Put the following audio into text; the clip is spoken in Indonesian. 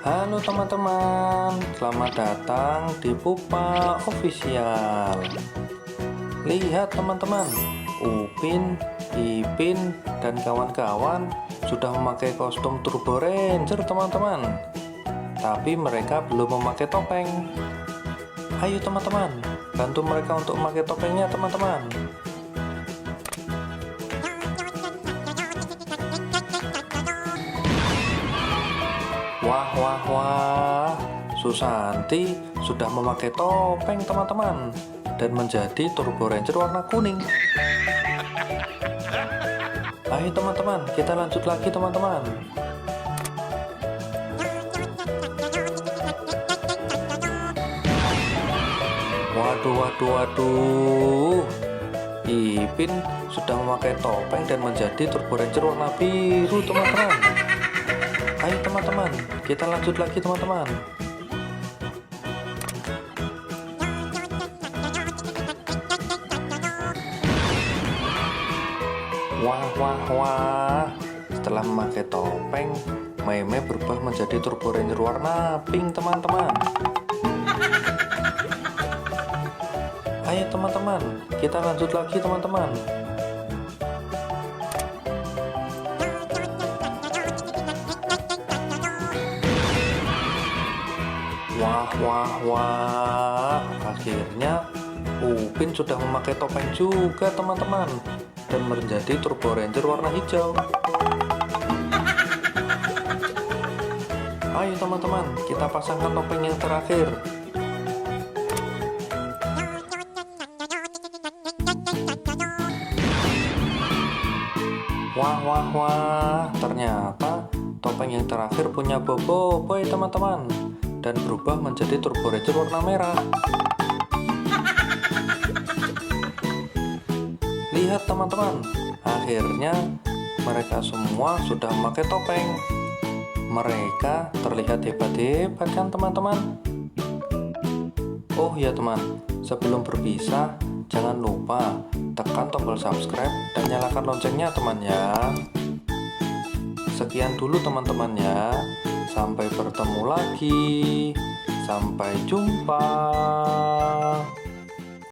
Halo teman-teman, selamat datang di Pupa Official. Lihat teman-teman, Upin, Ipin, dan kawan-kawan sudah memakai kostum Turbo Ranger teman-teman. Tapi mereka belum memakai topeng. Ayo teman-teman, bantu mereka untuk memakai topengnya teman-teman. Wah wah wah, Susanti sudah memakai topeng teman-teman dan menjadi Turbo Ranger warna kuning. Ayo teman-teman, kita lanjut lagi teman-teman. Waduh waduh waduh, Ipin sudah memakai topeng dan menjadi Turbo Ranger warna biru teman-teman. Ayo teman-teman, kita lanjut lagi teman-teman. Wah wah wah, setelah memakai topeng, Meme berubah menjadi Turbo Ranger warna pink teman-teman. Ayo teman-teman, kita lanjut lagi teman-teman. Wah wah wah, akhirnya Upin sudah memakai topeng juga teman-teman dan menjadi Turbo Ranger warna hijau. Ayo teman-teman, kita pasangkan topeng yang terakhir. Wah wah wah, ternyata topeng yang terakhir punya boboiboy teman-teman dan berubah menjadi Turbo Ranger warna merah. Lihat teman-teman, akhirnya mereka semua sudah memakai topeng. Mereka terlihat hebat-hebat kan teman-teman? Oh ya teman, sebelum berpisah jangan lupa tekan tombol subscribe dan nyalakan loncengnya teman ya. Sekian dulu teman-teman ya. Sampai bertemu lagi. Sampai jumpa.